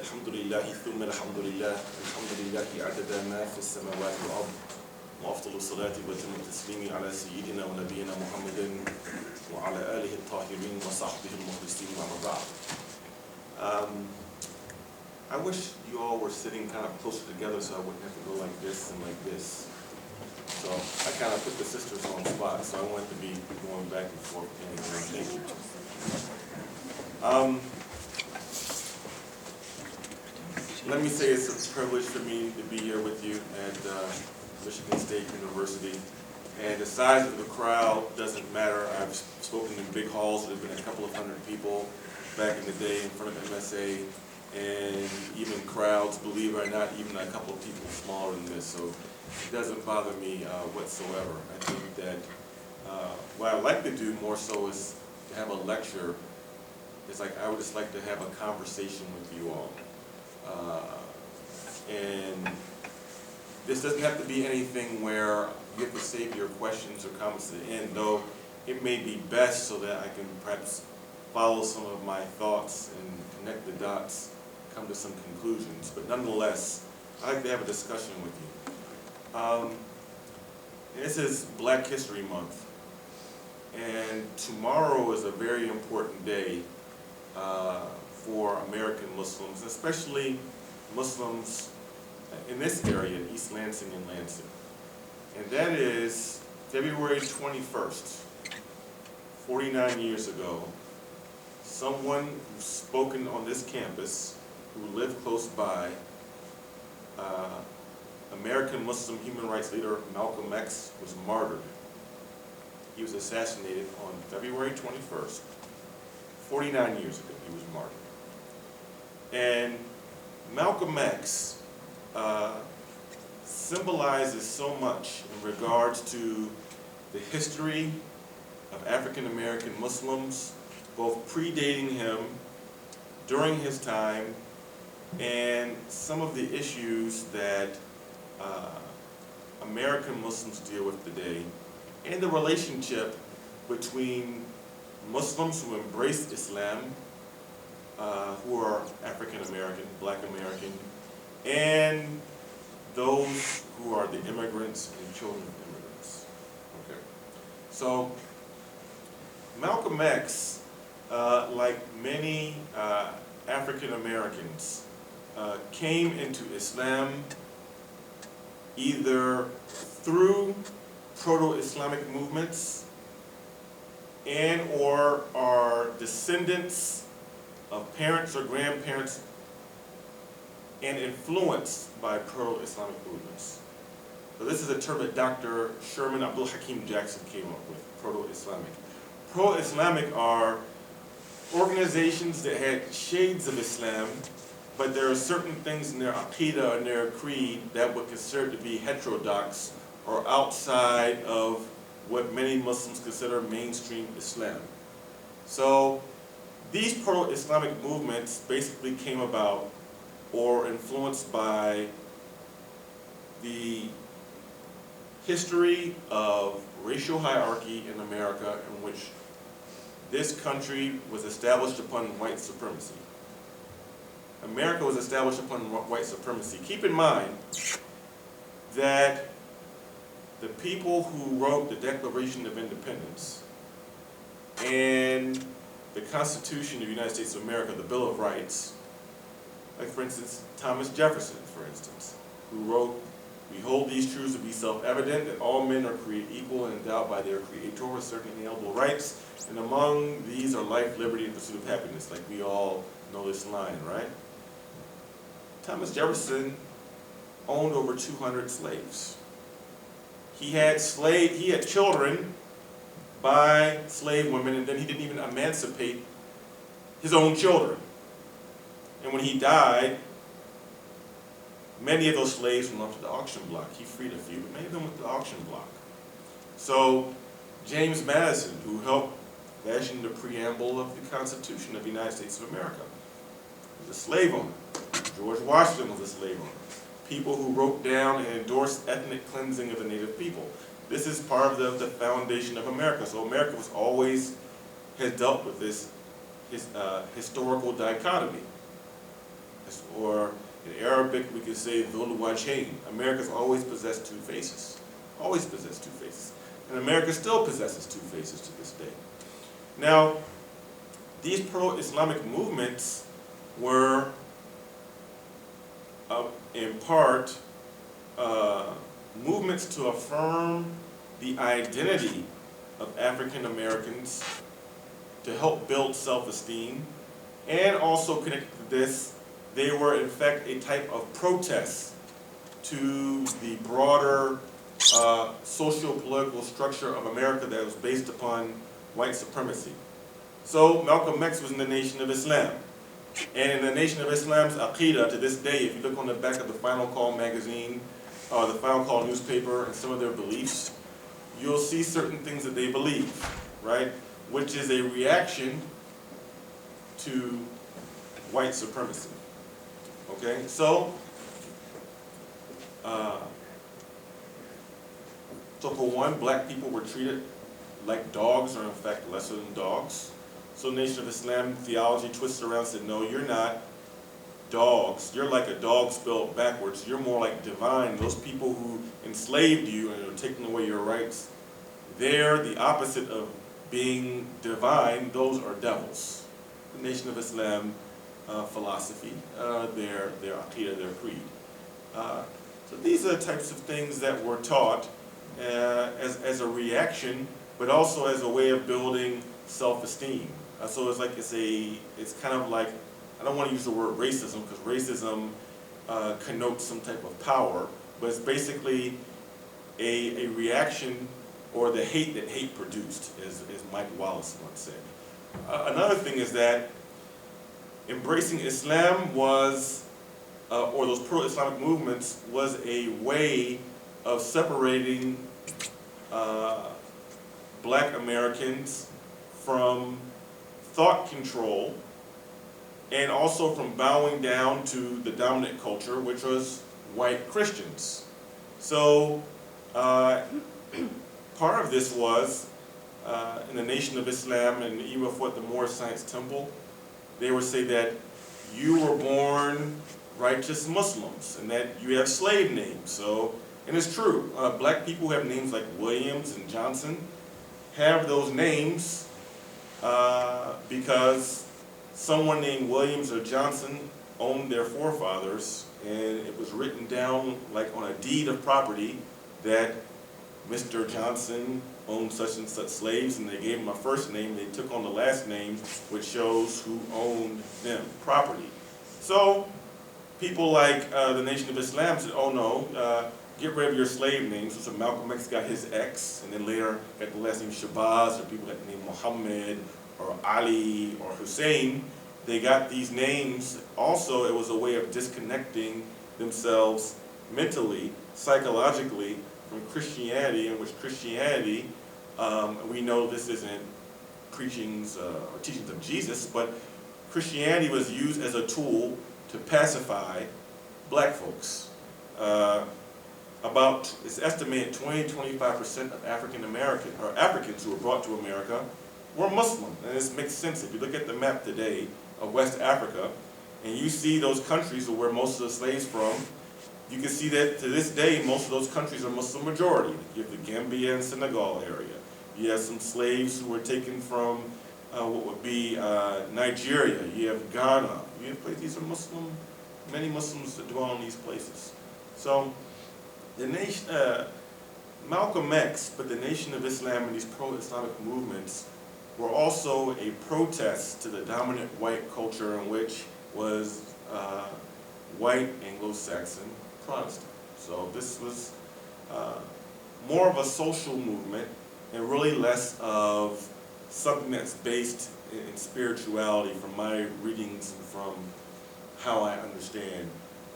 الحمد لله ثم الحمد لله الحمد لله عدد ما في السماوات والأرض وأفضل الصلاة وأتم التسليم على سيدنا ونبينا محمد وعلى آله الطاهرين وصحبه المخلصين وما بعد. I wish you all were sitting kind of closer together so I wouldn't have to go like this and like this. So I kind of put the sisters on the spot, so I want to be going back and forth. Thank you. Let me say it's a privilege for me to be here with you at Michigan State University. And the size of the crowd doesn't matter. I've spoken in big halls. There have been a couple of hundred people back in the day in front of MSA. And even crowds, believe it or not, even a couple of people smaller than this. So it doesn't bother me whatsoever. I think that what I'd like to do more so is to have a lecture. It's like I would just like to have a conversation with you all. And this doesn't have to be anything where you have to save your questions or comments to the end, though it may be best so that I can perhaps follow some of my thoughts and connect the dots, come to some conclusions. But nonetheless, I'd like to have a discussion with you. This is Black History Month, and tomorrow is a very important day for American Muslims, especially Muslims in this area, in East Lansing and Lansing. And that is February 21st, 49 years ago, someone who's spoken on this campus, who lived close by, American Muslim human rights leader Malcolm X was martyred. He was assassinated on February 21st, 49 years ago, he was martyred. And Malcolm X symbolizes so much in regards to the history of African American Muslims, both predating him, during his time, and some of the issues that American Muslims deal with today, and the relationship between Muslims who embrace Islam, who are African American, Black American, and those who are the immigrants and children of immigrants. Okay. So Malcolm X, like many African Americans, came into Islam either through Proto-Islamic movements and or are descendants of parents or grandparents and influenced by Proto-Islamic movements. So this is a term that Dr. Sherman Abdul Hakim Jackson came up with, Proto-Islamic. Pro-Islamic are organizations that had shades of Islam, but there are certain things in their aqidah and their creed that were considered to be heterodox or outside of what many Muslims consider mainstream Islam. So these proto-Islamic movements basically came about or influenced by the history of racial hierarchy in America, in which this country was established upon white supremacy. America was established upon white supremacy. Keep in mind that the people who wrote the Declaration of Independence and the Constitution of the United States of America, the Bill of Rights, like for instance, Thomas Jefferson, for instance, who wrote, "We hold these truths to be self-evident, that all men are created equal and endowed by their Creator with certain inalienable rights, and among these are life, liberty, and pursuit of happiness." Like we all know this line, right? Thomas Jefferson owned over 200 slaves. He had children by slave women, and then he didn't even emancipate his own children. And when he died, many of those slaves went off to the auction block. He freed a few, but many of them went to the auction block. So James Madison, who helped fashion the preamble of the Constitution of the United States of America, was a slave owner. George Washington was a slave owner. People who wrote down and endorsed ethnic cleansing of the native people. This is part of the foundation of America. So America has dealt with this historical dichotomy. or in Arabic we could say Dhul Wajhain. America's always possessed two faces. Always possessed two faces. And America still possesses two faces to this day. Now, these pro-Islamic movements were, in part, movements to affirm the identity of African Americans, to help build self-esteem, and also connected to this, they were in fact a type of protest to the broader socio-political structure of America that was based upon white supremacy. So Malcolm X was in the Nation of Islam. And in the Nation of Islam's Aqidah, to this day, if you look on the back of the Final Call magazine, the Final Call newspaper, and some of their beliefs, you'll see certain things that they believe, right? Which is a reaction to white supremacy. Okay, so for one, black people were treated like dogs, or in fact lesser than dogs. So Nation of Islam theology twists around and said, no, you're not dogs. You're like a dog spelled backwards. You're more like divine. Those people who enslaved you and are taking away your rights, they're the opposite of being divine. Those are devils. The Nation of Islam philosophy, their aqidah, their creed. So these are the types of things that were taught as a reaction, but also as a way of building self-esteem. So it's kind of like, I don't want to use the word racism, because racism connotes some type of power, but it's basically a reaction, or the hate that hate produced, as Mike Wallace once said. Another thing is that embracing Islam was, or those pro-Islamic movements, was a way of separating black Americans from thought control, and also from bowing down to the dominant culture, which was white Christians. So part of this was, in the Nation of Islam, and even at the Moorish Science Temple, they would say that you were born righteous Muslims, and that you have slave names. So, and it's true, black people who have names like Williams and Johnson have those names because someone named Williams or Johnson owned their forefathers, and it was written down like on a deed of property that Mr. Johnson owned such and such slaves, and they gave him a first name. They took on the last name, which shows who owned them, property. So people like the Nation of Islam said, oh no, get rid of your slave names. So Malcolm X got his X, and then later got the last name Shabazz, or people got the name Muhammad, or Ali, or Hussein. They got these names. Also, it was a way of disconnecting themselves mentally, psychologically, from Christianity, in which Christianity, we know this isn't preachings or teachings of Jesus, but Christianity was used as a tool to pacify black folks. It's estimated 20-25% of African American, or Africans who were brought to America, were Muslim. And this makes sense if you look at the map today of West Africa, and you see those countries where most of the slaves from, you can see that to this day, most of those countries are Muslim majority. You have the Gambia and Senegal area. You have some slaves who were taken from what would be Nigeria. You have Ghana. You have places, these are Muslim, many Muslims that dwell in these places. So the nation, Malcolm X, but the Nation of Islam and these pro-Islamic movements were also a protest to the dominant white culture, in which was white Anglo-Saxon Protestant. So this was more of a social movement, and really less of something that's based in spirituality, from my readings and from how I understand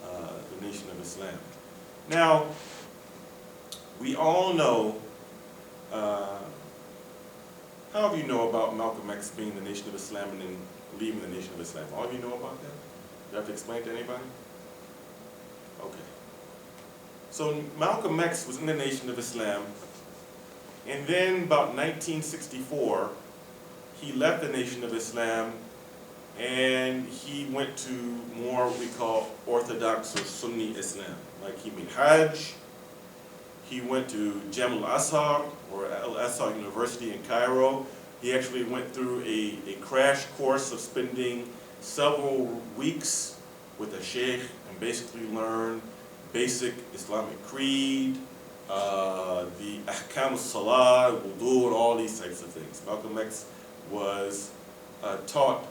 the Nation of Islam. Now, we all know, how do you know about Malcolm X being the Nation of Islam and then leaving the Nation of Islam? All of you know about that? Do I have to explain to anybody? Okay. So Malcolm X was in the Nation of Islam, and then about 1964, he left the Nation of Islam and he went to more what we call Orthodox or Sunni Islam. Like he made Hajj, he went to Jamal al-Azhar or Al-Azhar University in Cairo. He actually went through a crash course of spending several weeks with a sheikh and basically learned basic Islamic creed, the ahkam al-salah, wudu, and all these types of things. Malcolm X was taught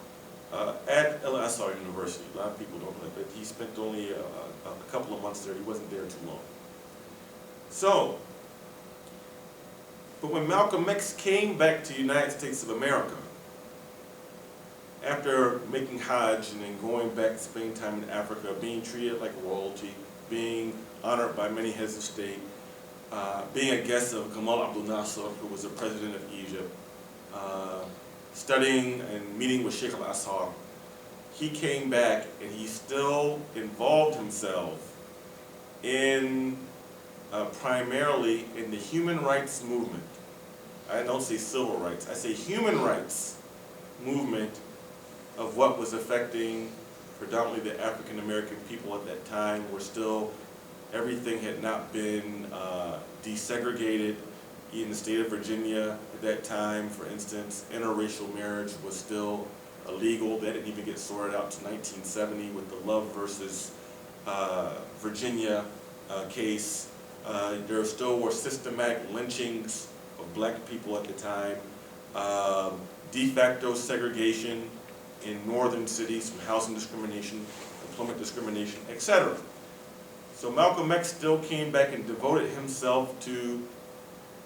at Al-Azhar University. A lot of people don't know that, but he spent only a couple of months there. He wasn't there too long. So, but when Malcolm X came back to the United States of America, after making Hajj and then going back, spending time in Africa, being treated like royalty, being honored by many heads of state, being a guest of Gamal Abdel Nasser, who was the president of Egypt, studying and meeting with Sheikh al-Azhar, he came back and he still involved himself in primarily in the human rights movement. I don't say civil rights, I say human rights movement of what was affecting predominantly the African American people at that time. Were still, everything had not been desegregated. In the state of Virginia at that time, for instance, interracial marriage was still illegal. That didn't even get sorted out to 1970 with the Love versus Virginia case. There still were systematic lynchings of black people at the time, de facto segregation in northern cities from housing discrimination, employment discrimination, etc. So Malcolm X still came back and devoted himself to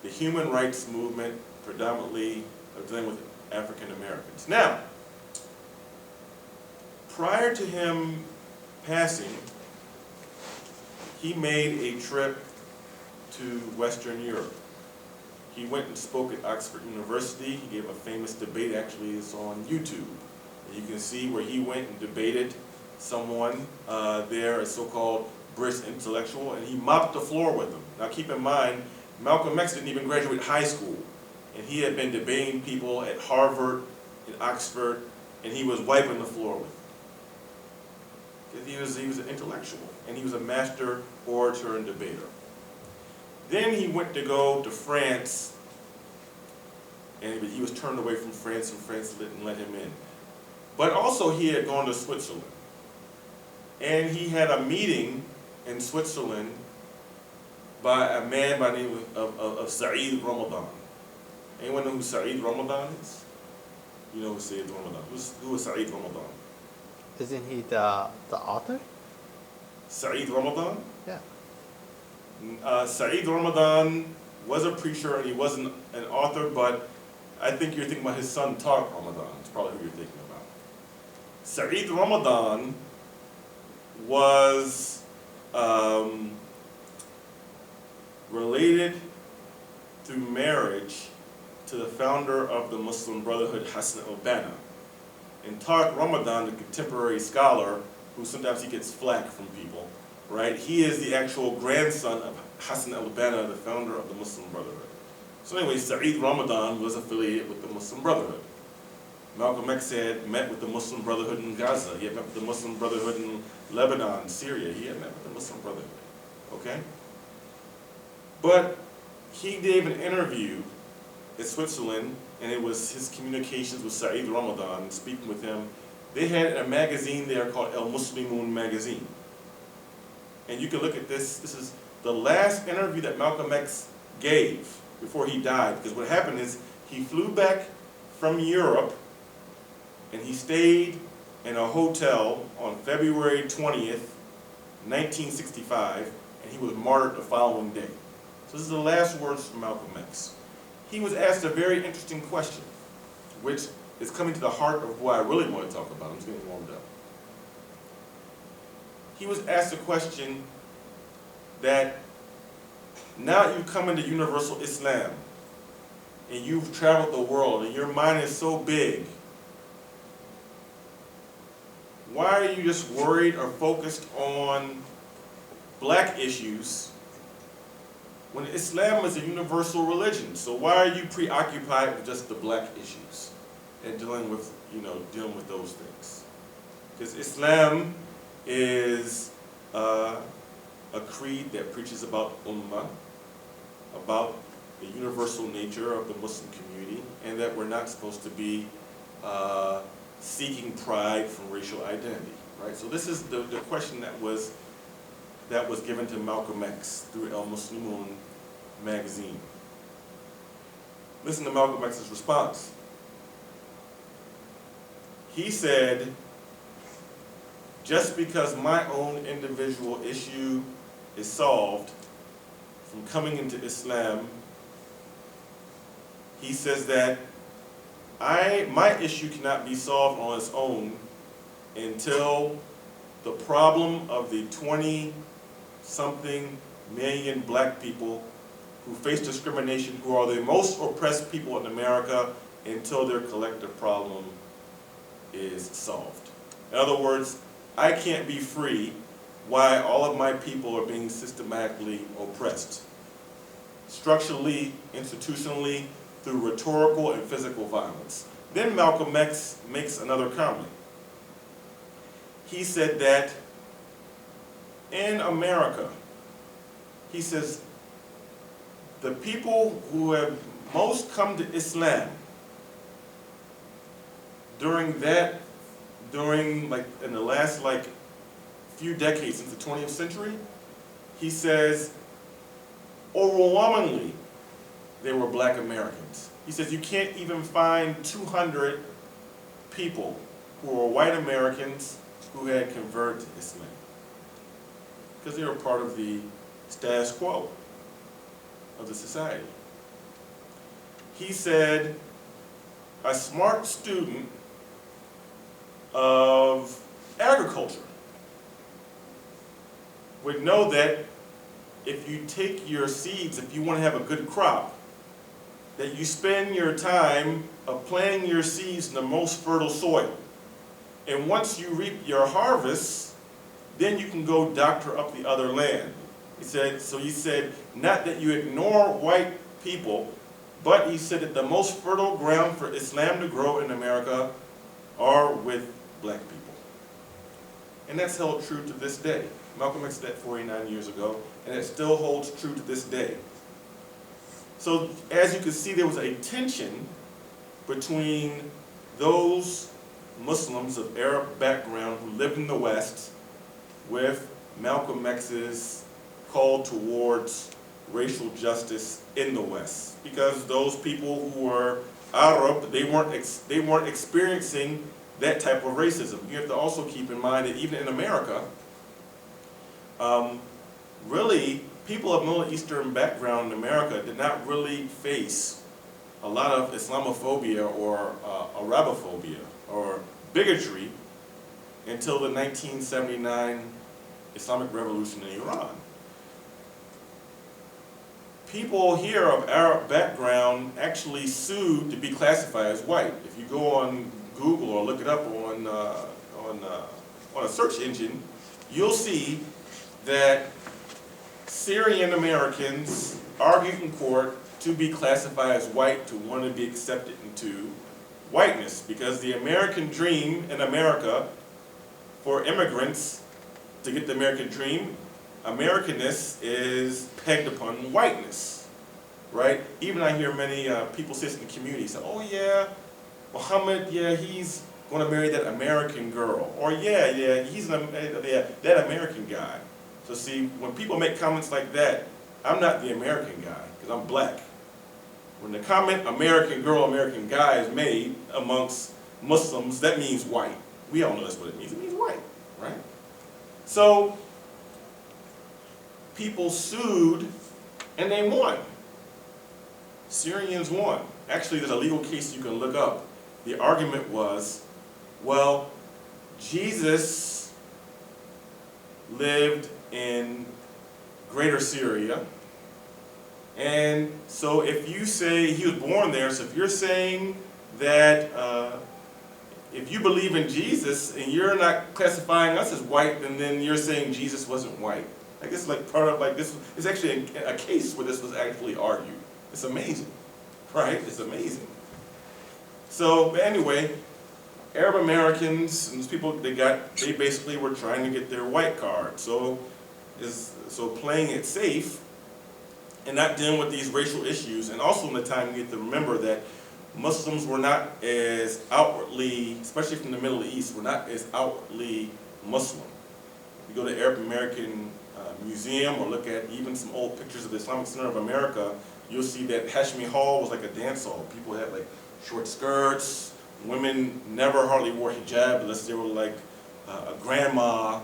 the human rights movement, predominantly dealing with African Americans. Now, prior to him passing, he made a trip to Western Europe. He went and spoke at Oxford University. He gave a famous debate, actually it's on YouTube. You can see where he went and debated someone there, a so-called British intellectual, and he mopped the floor with him. Now keep in mind, Malcolm X didn't even graduate high school, and he had been debating people at Harvard, at Oxford, and he was wiping the floor with them. Because he was an intellectual, and he was a master orator and debater. Then he went to go to France, and he was turned away from France, and France didn't let him in. But also he had gone to Switzerland, and he had a meeting in Switzerland by a man by the name of Saeed Ramadan. Anyone know who Saeed Ramadan is? You know who Saeed Ramadan is. Who is Saeed Ramadan? Isn't he the author? Saeed Ramadan? Yeah. Saeed Ramadan was a preacher and he wasn't an author, but I think you're thinking about his son Tariq Ramadan. It's probably who you're thinking about. Saeed Ramadan was related through marriage to the founder of the Muslim Brotherhood, Hassan al-Banna. And Tariq Ramadan, the contemporary scholar, who sometimes he gets flack from people, right? He is the actual grandson of Hassan al-Banna, the founder of the Muslim Brotherhood. So anyway, Saeed Ramadan was affiliated with the Muslim Brotherhood. Malcolm X had met with the Muslim Brotherhood in Gaza. He had met with the Muslim Brotherhood in Lebanon, Syria. He had met with the Muslim Brotherhood, okay? But he gave an interview in Switzerland, and it was his communications with Saeed Ramadan, speaking with him. They had a magazine there called El Muslimun magazine. And you can look at this. This is the last interview that Malcolm X gave before he died. Because what happened is he flew back from Europe and he stayed in a hotel on February 20th, 1965, and he was martyred the following day. So this is the last words from Malcolm X. He was asked a very interesting question, which is coming to the heart of what I really want to talk about. I'm just getting warmed up. He was asked a question that now you come into universal Islam and you've traveled the world and your mind is so big. Why are you just worried or focused on black issues when Islam is a universal religion? So why are you preoccupied with just the black issues? and dealing with those things. Because Islam is a creed that preaches about ummah, about the universal nature of the Muslim community, and that we're not supposed to be seeking pride from racial identity, right? So this is the question that was given to Malcolm X through El Muslimun magazine. Listen to Malcolm X's response. He said, just because my own individual issue is solved from coming into Islam, he says that my issue cannot be solved on its own until the problem of the 20-something million black people who face discrimination, who are the most oppressed people in America, until their collective problem is solved. In other words, I can't be free while all of my people are being systematically oppressed, structurally, institutionally, through rhetorical and physical violence. Then Malcolm X makes another comment. He said that in America, he says, the people who have most come to Islam in the last few decades since the 20th century, he says, overwhelmingly, they were black Americans. He says you can't even find 200 people who were white Americans who had converted to Islam, because they were part of the status quo of the society. He said a smart student of agriculture would know that if you take your seeds, if you want to have a good crop, that you spend your time of planting your seeds in the most fertile soil. And once you reap your harvest, then you can go doctor up the other land. He said, not that you ignore white people, but he said that the most fertile ground for Islam to grow in America are with black people. And that's held true to this day. Malcolm X said that 49 years ago, and it still holds true to this day. So as you can see, there was a tension between those Muslims of Arab background who lived in the West with Malcolm X's call towards racial justice in the West, because those people who were Arab, they weren't experiencing that type of racism. You have to also keep in mind that even in America, really, people of Middle Eastern background in America did not really face a lot of Islamophobia or Arabophobia or bigotry until the 1979 Islamic Revolution in Iran. People here of Arab background actually sued to be classified as white. If you go on Google or look it up on a search engine, you'll see that Syrian Americans argued in court to be classified as white, to want to be accepted into whiteness, because the American dream in America for immigrants to get the American dream, Americanness is pegged upon whiteness, right? Even I hear many people say in the community, say, oh yeah, Muhammad, yeah, he's going to marry that American girl, or yeah, he's that American guy. So see, when people make comments like that, I'm not the American guy, because I'm black. When the comment American girl, American guy is made amongst Muslims, that means white. We all know that's what it means. It means white, right? So people sued and they won. Syrians won. Actually, there's a legal case you can look up. The argument was, well, Jesus lived in Greater Syria, and so if you say he was born there, so if you're saying that if you believe in Jesus and you're not classifying us as white, then you're saying Jesus wasn't white. I guess like part of this, it's actually a case where this was actually argued. It's amazing, right? It's amazing. So, but anyway, Arab Americans and these people, they basically were trying to get their white card. So playing it safe and not dealing with these racial issues. And also in the time, you have to remember that Muslims were not as outwardly, especially from the Middle East, were not as outwardly Muslim. If you go to Arab American Museum or look at even some old pictures of the Islamic Center of America, you'll see that Hashmi Hall was like a dance hall. People had like short skirts. Women never hardly wore hijab unless they were like a grandma.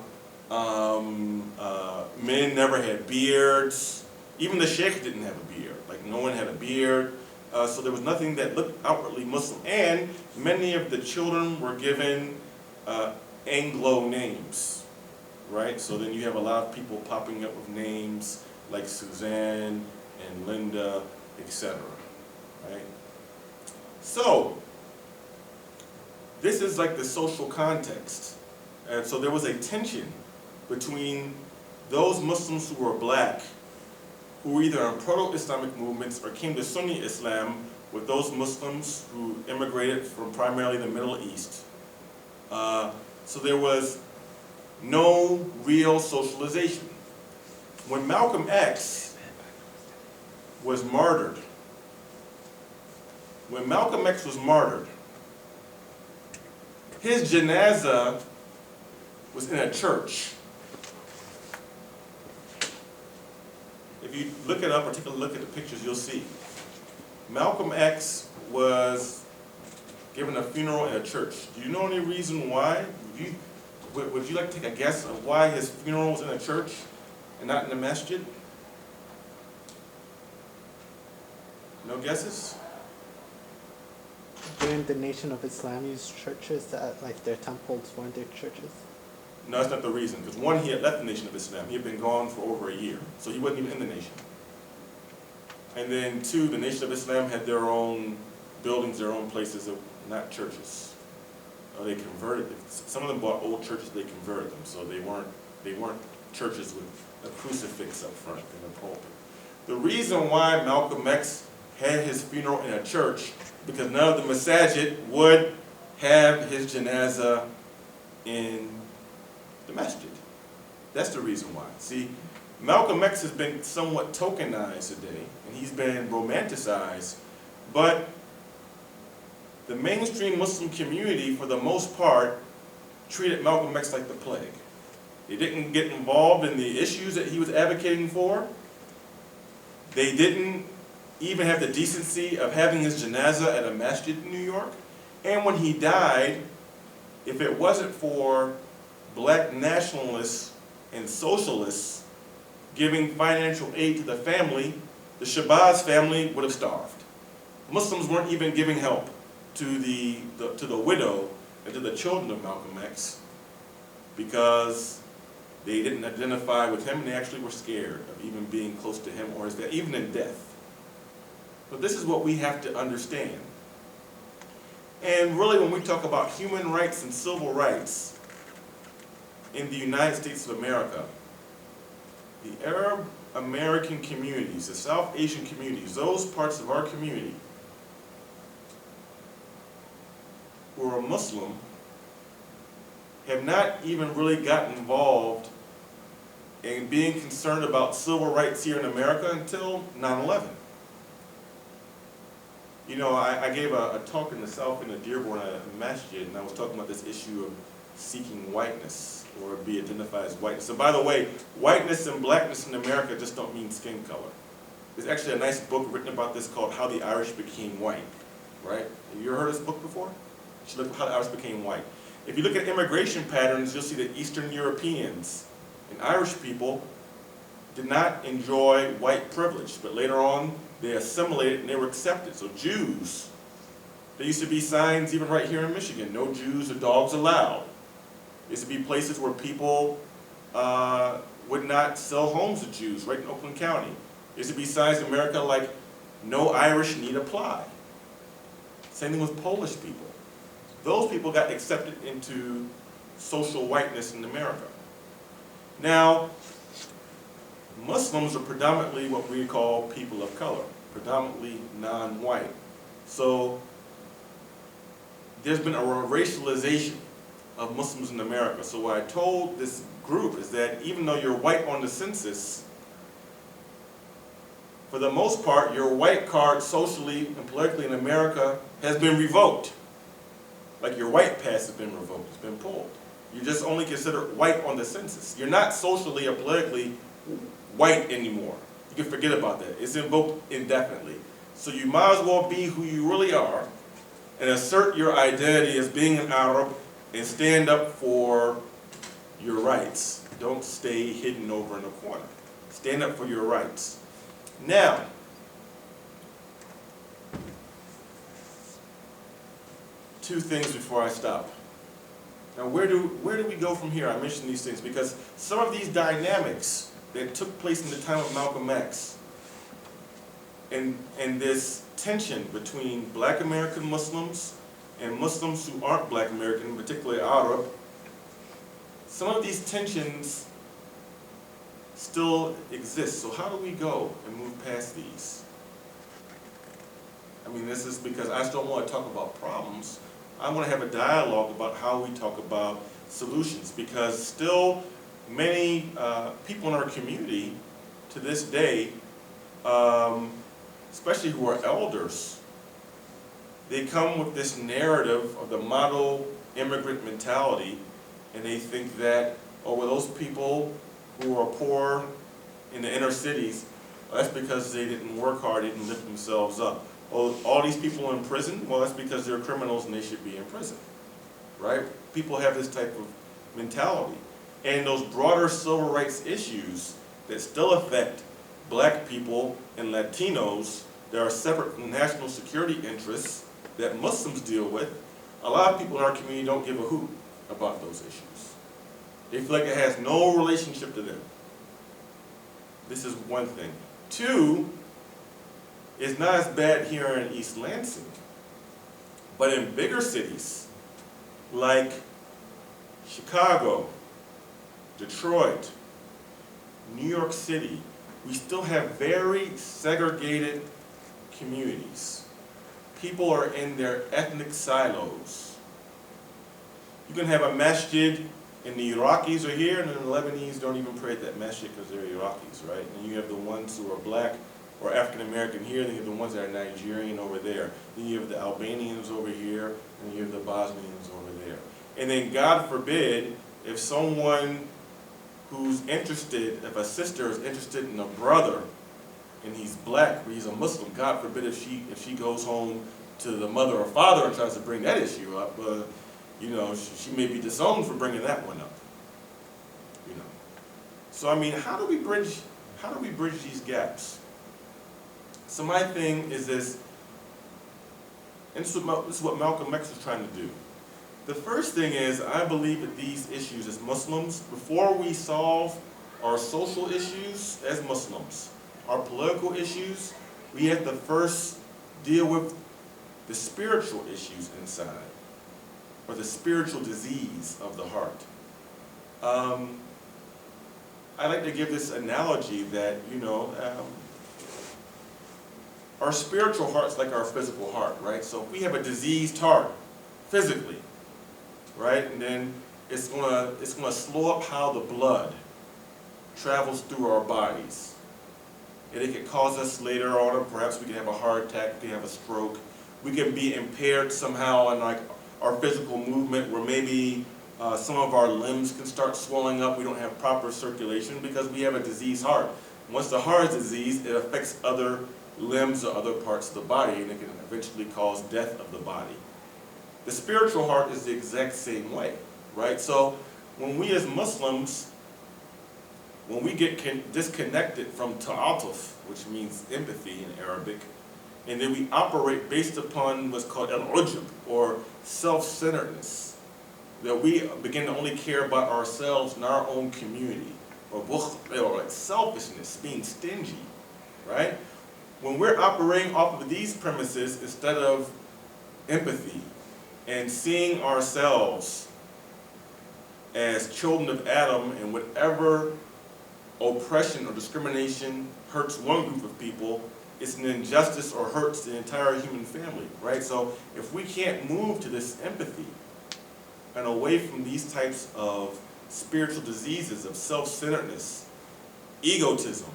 Men never had beards. Even the sheikh didn't have a beard. Like no one had a beard. So there was nothing that looked outwardly Muslim. And many of the children were given Anglo names. Right? So then you have a lot of people popping up with names like Suzanne and Linda, etc. Right? So this is like the social context. And so there was a tension between those Muslims who were black, who were either in Proto-Islamic movements or came to Sunni Islam, with those Muslims who immigrated from primarily the Middle East. So there was no real socialization. When Malcolm X was martyred, his janazah was in a church. If you look it up or take a look at the pictures, you'll see. Malcolm X was given a funeral in a church. Do you know any reason why? Would you like to take a guess of why his funeral was in a church and not in a masjid? No guesses? During the Nation of Islam used churches, like their temples weren't their churches? No, that's not the reason. Because one, he had left the Nation of Islam. He had been gone for over a year. So he wasn't even in the nation. And then two, the Nation of Islam had their own buildings, their own places, not churches. They converted them. Some of them bought old churches, they converted them. So they weren't churches with a crucifix up front in the pulpit. The reason why Malcolm X had his funeral in a church, because none of the masajid would have his janazah in the masjid. That's the reason why. See, Malcolm X has been somewhat tokenized today, and he's been romanticized, but the mainstream Muslim community, for the most part, treated Malcolm X like the plague. They didn't get involved in the issues that he was advocating for. They didn't even have the decency of having his janazah at a masjid in New York. And when he died, if it wasn't for black nationalists and socialists giving financial aid to the family, the Shabazz family would have starved. Muslims weren't even giving help to the widow and to the children of Malcolm X because they didn't identify with him and they actually were scared of even being close to him or his death, even in death. But this is what we have to understand. And really when we talk about human rights and civil rights in the United States of America, the Arab American communities, the South Asian communities, those parts of our community who are Muslim have not even really gotten involved in being concerned about civil rights here in America until 9/11. You know, I gave a talk in the South in the Dearborn Masjid, and I was talking about this issue of seeking whiteness or be identified as whiteness. So by the way, whiteness and blackness in America just don't mean skin color. There's actually a nice book written about this called How the Irish Became White, right? Have you ever heard of this book before? You should look at How the Irish Became White. If you look at immigration patterns, you'll see that Eastern Europeans and Irish people did not enjoy white privilege, but later on they assimilated and they were accepted. So Jews, there used to be signs even right here in Michigan, no Jews or dogs allowed. There used to be places where people would not sell homes to Jews, right in Oakland County. There used to be signs in America like, no Irish need apply. Same thing with Polish people. Those people got accepted into social whiteness in America. Now, Muslims are predominantly what we call people of color, predominantly non-white. So there's been a racialization of Muslims in America. So what I told this group is that even though you're white on the census, for the most part, your white card socially and politically in America has been revoked. Like your white pass has been revoked, it's been pulled. You're just only considered white on the census. You're not socially or politically white anymore. You can forget about that. It's invoked indefinitely. So you might as well be who you really are and assert your identity as being an Arab and stand up for your rights. Don't stay hidden over in a corner. Stand up for your rights. Now, two things before I stop. Now, where do we go from here? I mentioned these things because some of these dynamics that took place in the time of Malcolm X and this tension between black American Muslims and Muslims who aren't black American, particularly Arab, some of these tensions still exist. So how do we go and move past these? I mean, this is because I just don't want to talk about problems. I want to have a dialogue about how we talk about solutions, because still many people in our community to this day, especially who are elders, they come with this narrative of the model immigrant mentality, and they think that, oh, well, those people who are poor in the inner cities, well, that's because they didn't work hard, they didn't lift themselves up. Oh, all these people in prison, well, that's because they're criminals and they should be in prison, right? People have this type of mentality. And those broader civil rights issues that still affect black people and Latinos that are separate from national security interests that Muslims deal with, a lot of people in our community don't give a hoot about those issues. They feel like it has no relationship to them. This is one thing. Two, it's not as bad here in East Lansing, but in bigger cities like Chicago, Detroit, New York City, we still have very segregated communities. People are in their ethnic silos. You can have a masjid and the Iraqis are here, and then the Lebanese don't even pray at that masjid because they're Iraqis, right? And you have the ones who are black or African American here, then you have the ones that are Nigerian over there. Then you have the Albanians over here, and you have the Bosnians over there. And then God forbid, if someone who's interested, if a sister is interested in a brother, and he's black, or he's a Muslim, God forbid if she goes home to the mother or father and tries to bring that issue up, you know, she may be disowned for bringing that one up. You know, so I mean, how do we bridge these gaps? So my thing is this, and this is what Malcolm X was trying to do. The first thing is, I believe that these issues as Muslims, before we solve our social issues as Muslims, our political issues, we have to first deal with the spiritual issues inside, or the spiritual disease of the heart. I like to give this analogy that, you know, our spiritual heart's like our physical heart, right? So if we have a diseased heart, physically, right, and then it's gonna slow up how the blood travels through our bodies. And it could cause us later on, perhaps we can have a heart attack, we can have a stroke, we can be impaired somehow in like our physical movement, where maybe some of our limbs can start swelling up, we don't have proper circulation because we have a diseased heart. Once the heart is diseased, it affects other limbs or other parts of the body, and it can eventually cause death of the body. The spiritual heart is the exact same way, right? So when we as Muslims, when we get disconnected from ta'atuf, which means empathy in Arabic, and then we operate based upon what's called al-ujub, or self-centeredness, that we begin to only care about ourselves and our own community, or like selfishness, being stingy, right? When we're operating off of these premises instead of empathy and seeing ourselves as children of Adam, and whatever oppression or discrimination hurts one group of people, it's an injustice or hurts the entire human family, right? So if we can't move to this empathy and away from these types of spiritual diseases of self-centeredness, egotism,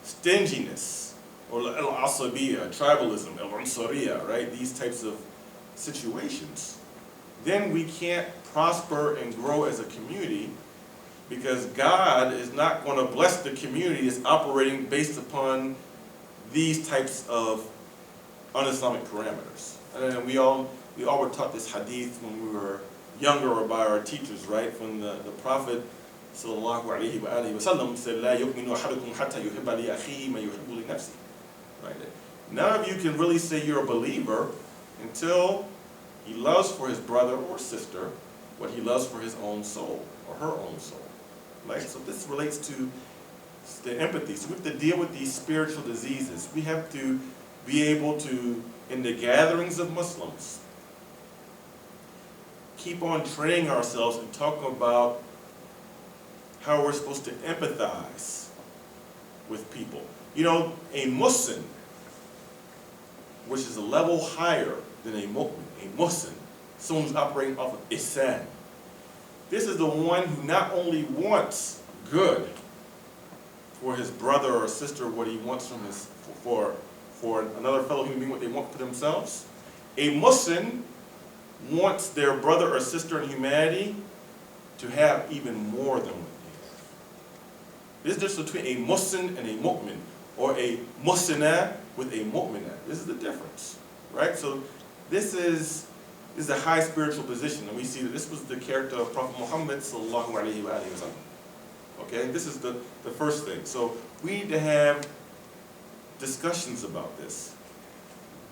stinginess, or al-asabiyya, tribalism, al-unsariyya, right? These types of situations, then we can't prosper and grow as a community, because God is not going to bless the community that's operating based upon these types of un-Islamic parameters. And we all were taught this hadith when we were younger or by our teachers, right? When the Prophet sallallahu alaihi wasallam said, "La yu'minu ahadukum hatta yuhibba li akhihi ma yuhibbu li nafsihi." Right? None of you can really say you're a believer until he loves for his brother or sister what he loves for his own soul or her own soul. Right? So this relates to the empathy. So we have to deal with these spiritual diseases. We have to be able to, in the gatherings of Muslims, keep on training ourselves and talking about how we're supposed to empathize with people. You know, a Muslim, which is a level higher than a mu'min, a Muslim, someone who's operating off of ihsan. This is the one who not only wants good for his brother or sister, what he wants from his, for another fellow human being, what they want for themselves. A Muslim wants their brother or sister in humanity to have even more than what they have. This is the difference between a Muslim and a mu'min, or a muslimah with a mu'minah. This is the difference, right? So this is a high spiritual position, and we see that this was the character of Prophet Muhammad sallallahu alaihi wasallam. Okay, this is the first thing. So we need to have discussions about this.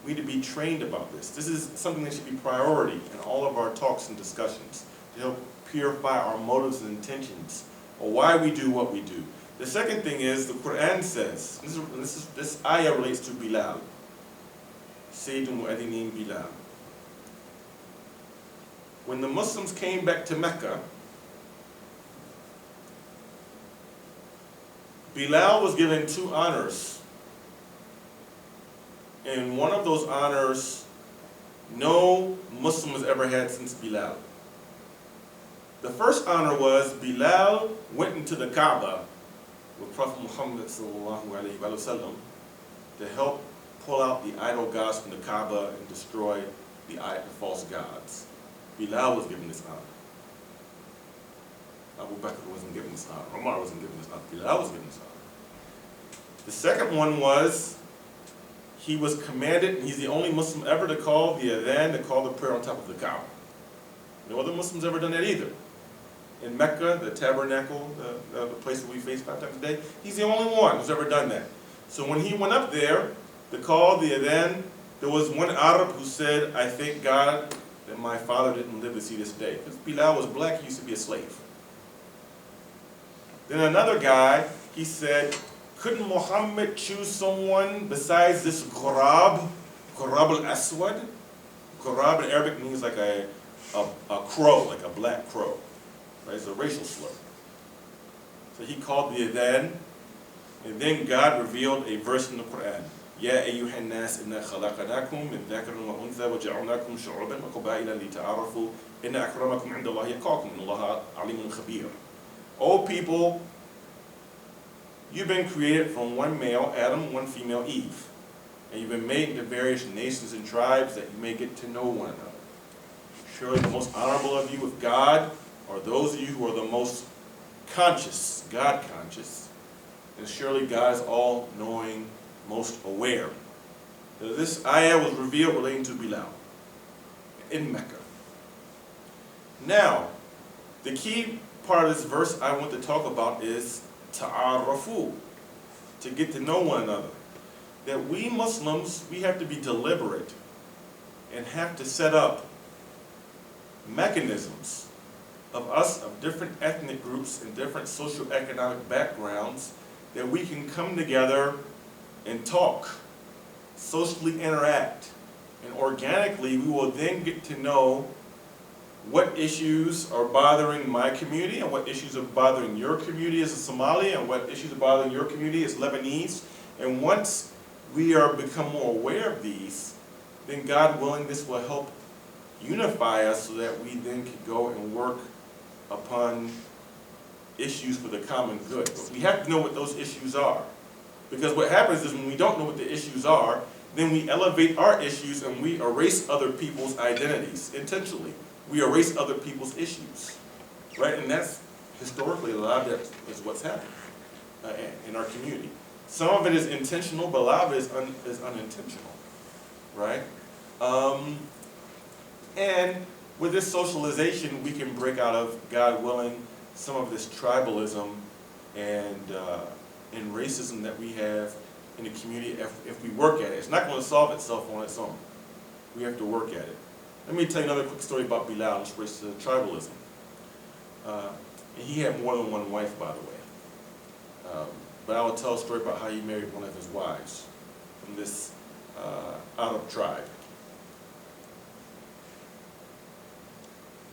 We need to be trained about this. This is something that should be priority in all of our talks and discussions to help purify our motives and intentions, or why we do what we do. The second thing is the Quran says, this ayah relates to Bilal, Sayyidul Mu'adhineen Bilal. When the Muslims came back to Mecca, Bilal was given 2 honors. And one of those honors, no Muslim has ever had since Bilal. The first honor was Bilal went into the Kaaba with Prophet Muhammad sallallahu alaihi wasallam to help pull out the idol gods from the Kaaba and destroy the false gods. Bilal was given this honor. Abu Bakr wasn't given this honor. Umar wasn't given this honor. Bilal was given this honor. The second one was he was commanded, and he's the only Muslim ever to call the adhan, to call the prayer on top of the Kaaba. No other Muslims ever done that either. In Mecca, the tabernacle, the place that we face 5 times a day, he's the only one who's ever done that. So when he went up there to call the adhan, there was one Arab who said, "I thank God that my father didn't live to see this day." Because Bilal was black, he used to be a slave. Then another guy, he said, couldn't Muhammad choose someone besides this Ghurab al-Aswad? Ghurab in Arabic means like a crow, like a black crow. Right? It's a racial slur. So he called the adhan, and then God revealed a verse in the Quran. يا أيها الناس إنا خلقناكم من ذكر وأنثى وجعلناكم شعوبا وقبائل لتعارفوا إن أكرمكم عند الله يتقاكم إن الله عليم خبير. O people, you've been created from one male, Adam, one female, Eve. And you've been made into various nations and tribes that you may get to know one another. Surely the most honorable of you with God are those of you who are the most conscious, God conscious. And surely God is all-knowing, most aware. Now, this ayah was revealed relating to Bilal in Mecca. Now, the key part of this verse I want to talk about is ta'arafu, to get to know one another. That we Muslims, we have to be deliberate and have to set up mechanisms of us, of different ethnic groups and different socioeconomic backgrounds, that we can come together and talk, socially interact, and organically we will then get to know what issues are bothering my community and what issues are bothering your community as a Somali and what issues are bothering your community as Lebanese. And once we are become more aware of these, then God willing, this will help unify us so that we then can go and work upon issues for the common good. But we have to know what those issues are. Because what happens is when we don't know what the issues are, then we elevate our issues and we erase other people's identities intentionally. We erase other people's issues, right? And that's historically a lot of that is what's happened in our community. Some of it is intentional, but a lot of it is unintentional, right? And with this socialization, we can break out of, God willing, some of this tribalism and racism that we have in the community if we work at it. It's not going to solve itself on its own. We have to work at it. Let me tell you another quick story about Bilal, which relates to tribalism. And he had more than one wife, by the way. But I will tell a story about how he married one of his wives from this Arab tribe.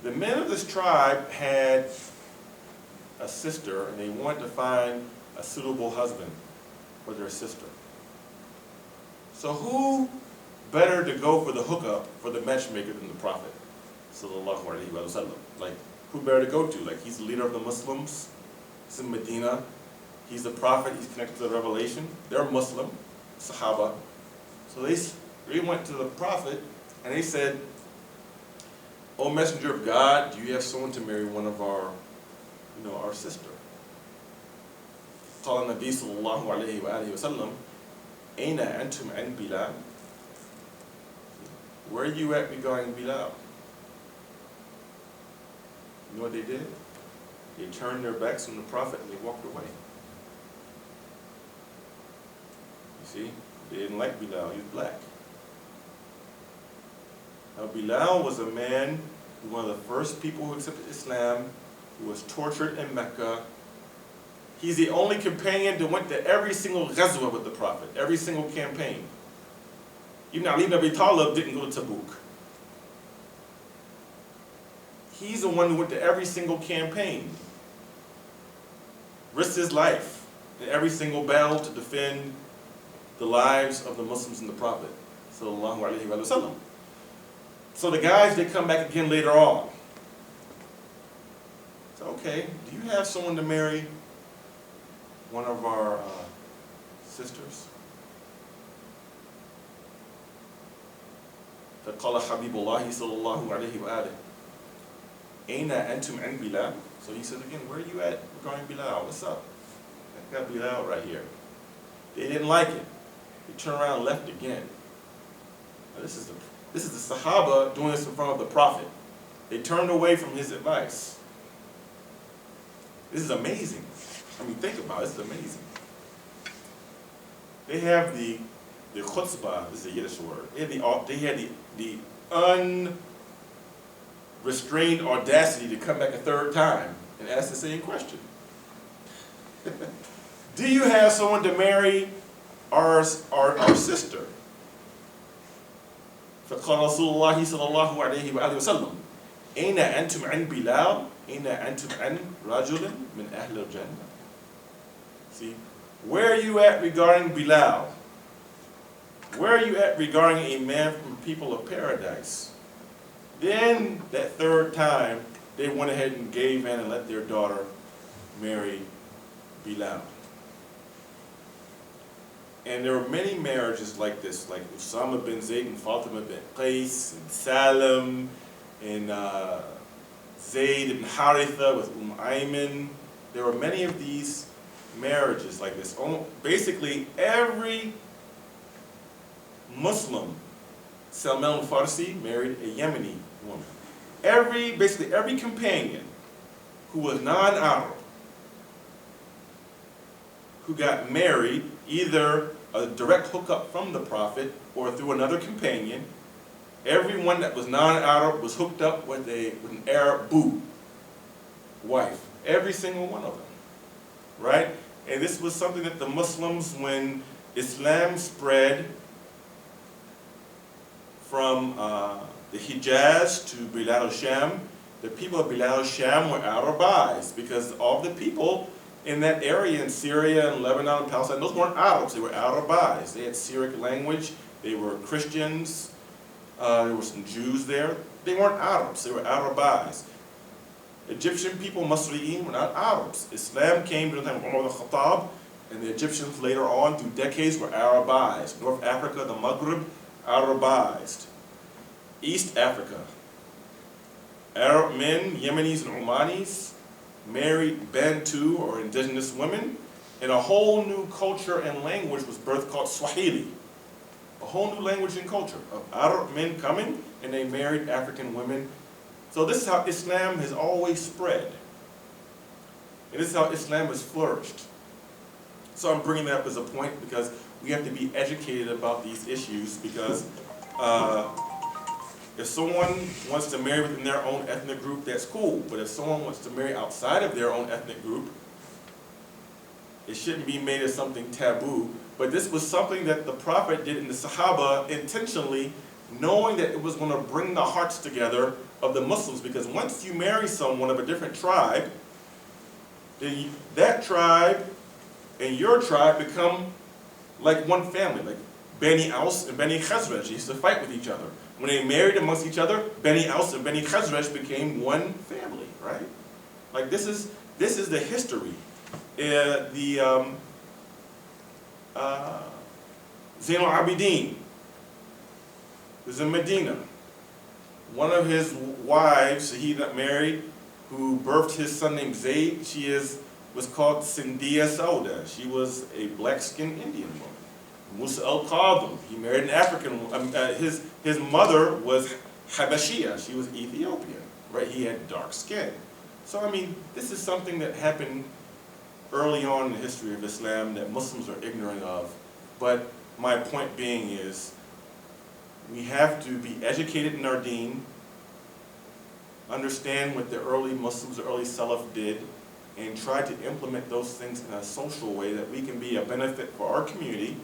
The men of this tribe had a sister, and they wanted to find a suitable husband for their sister. So who better to go for the hookup, for the matchmaker, than the Prophet? Sallallahu alaihi wasallam. Like, who better to go to? Like, he's the leader of the Muslims. He's in Medina. He's the Prophet. He's connected to the Revelation. They're Muslim, Sahaba. So they went to the Prophet, and they said, "O Messenger of God, do you have someone to marry one of our sister?" قال النبي صلى الله عليه وآله وسلم أين أنتم عن بلال? Where are you at regarding Bilal? You know what they did? They turned their backs on the Prophet and they walked away. You see? They didn't like Bilal. He was black. Now Bilal was a man who was one of the first people who accepted Islam, who was tortured in Mecca. He's the only companion that went to every single ghazwa with the Prophet, every single campaign. Even Ali ibn Abi Talib didn't go to Tabuk. He's the one who went to every single campaign, risked his life in every single battle to defend the lives of the Muslims and the Prophet, sallallahu alaihi wasallam. So the guys, they come back again later on. So, okay, do you have someone to marry one of our sisters? فقال حبيب الله صلى الله عليه وآله أين أنتم عن بلال? So he said again, where are you at regarding Bilal? What's up? I got Bilal right here. They didn't like it. They turned around and left again. Now, this is the Sahaba doing this in front of the Prophet. They turned away from his advice. This is amazing. I mean, think about it. This is amazing. They have the chutzpah, this is a Yiddish word. They had the unrestrained audacity to come back a third time and ask the same question. Do you have someone to marry our sister? فقال رسول الله صلى الله عليه وآله وسلم أين أنتم عن بلال؟ أين أنتم عن رجل من أهل الجنة? See, where are you at regarding Bilal? Where are you at regarding a man from the people of paradise? Then, that third time, they went ahead and gave in and let their daughter marry Bilal. And there were many marriages like this, like Usama bin Zayd and Fatima bin Qais, and Salim, and Zayd ibn Haritha with Ayman. There were many of these marriages like this. Basically, every Muslim, Salman al-Farsi married a Yemeni woman. Basically every companion who was non-Arab, who got married, either a direct hookup from the Prophet or through another companion, everyone that was non-Arab was hooked up with an Arab boo wife. Every single one of them. Right? And this was something that the Muslims, when Islam spread from the Hijaz to Bilad al-Sham, the people of Bilad al-Sham were Arabized because all the people in that area in Syria and Lebanon and Palestine, those weren't Arabs, they were Arabized. They had Syriac language, they were Christians, there were some Jews there. They weren't Arabs, they were Arabized. Egyptian people, Masri'in, were not Arabs. Islam came during the time of Umar al-Khattab, and the Egyptians later on, through decades, were Arabized. North Africa, the Maghrib, Arabized. East Africa, Arab men, Yemenis and Omanis, married Bantu or indigenous women, and a whole new culture and language was birthed called Swahili. A whole new language and culture of Arab men coming, and they married African women. So this is how Islam has always spread. And this is how Islam has flourished. So I'm bringing that up as a point because we have to be educated about these issues, because if someone wants to marry within their own ethnic group, that's cool. But if someone wants to marry outside of their own ethnic group, it shouldn't be made as something taboo. But this was something that the Prophet did in the Sahaba intentionally, knowing that it was going to bring the hearts together of the Muslims. Because once you marry someone of a different tribe, then that tribe and your tribe become like one family, like Bani Aus and Bani Khazraj. They used to fight with each other. When they married amongst each other, Bani Aus and Bani Khazraj became one family, right? Like this is the history. Zain al-Abidin was in Medina. One of his wives, he got married, who birthed his son named Zayd, was called Sindiya Sauda. She was a black-skinned Indian woman. Musa al-Qadhim, he married an African woman. His mother was Habashia, she was Ethiopian, right? He had dark skin. So I mean, this is something that happened early on in the history of Islam that Muslims are ignorant of. But my point being is, we have to be educated in our deen, understand what the early Muslims, the early Salaf did, and try to implement those things in a social way that we can be a benefit for our community,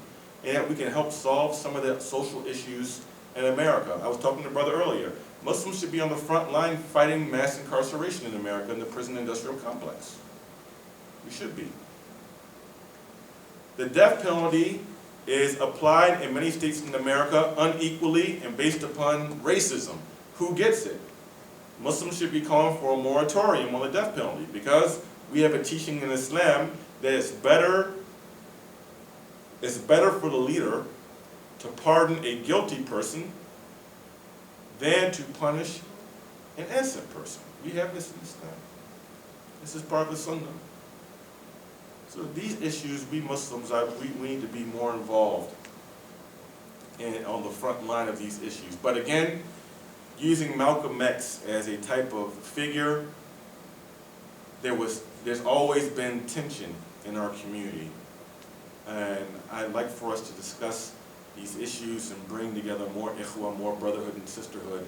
and that we can help solve some of the social issues in America. I was talking to a brother earlier. Muslims should be on the front line fighting mass incarceration in America in the prison industrial complex. We should be. The death penalty is applied in many states in America unequally and based upon racism. Who gets it? Muslims should be calling for a moratorium on the death penalty, because we have a teaching in Islam that it's better for the leader to pardon a guilty person than to punish an innocent person. We have this in Islam. This is part of the Sunnah. So these issues, we Muslims, we need to be more involved on the front line of these issues. But again, using Malcolm X as a type of figure, there's always been tension in our community. And I'd like for us to discuss these issues and bring together more ikhwa, more brotherhood and sisterhood.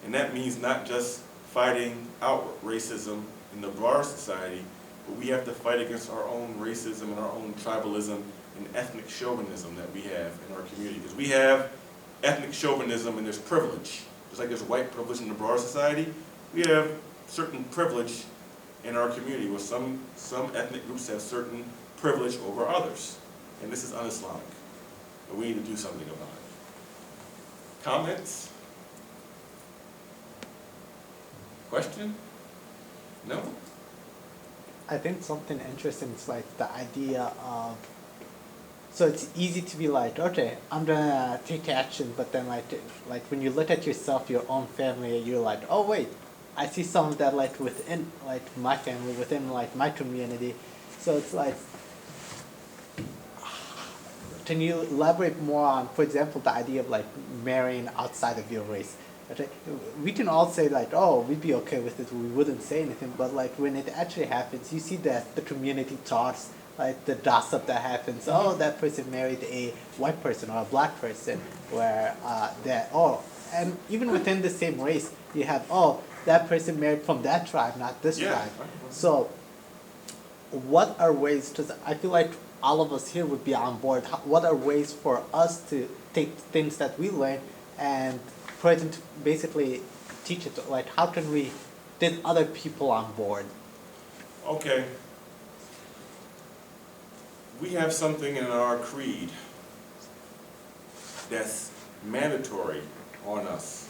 And that means not just fighting out racism in the broader society, but we have to fight against our own racism and our own tribalism and ethnic chauvinism that we have in our community. Because we have ethnic chauvinism and there's privilege. Just like there's white privilege in the broader society, we have certain privilege in our community where some ethnic groups have certain privilege over others. And this is un-Islamic. And we need to do something about it. Comments? Question? No? I think something interesting is like the idea of, so it's easy to be like, okay, I'm gonna take action, but then like when you look at yourself, your own family, you're like, oh wait, I see some of that like within like my family, within like my community. So it's like, can you elaborate more on, for example, the idea of like marrying outside of your race? Okay. We can all say like, oh, we'd be okay with it, we wouldn't say anything, but like when it actually happens, you see that the community talks, like the gossip that happens, oh, that person married a white person or a black person, where and even within the same race, you have, oh, that person married from that tribe, not this tribe. So what are ways, because I feel like all of us here would be on board, what are ways for us to take things that we learn and for it to basically teach it, like how can we get other people on board? Okay. we have something in our creed that's mandatory on us.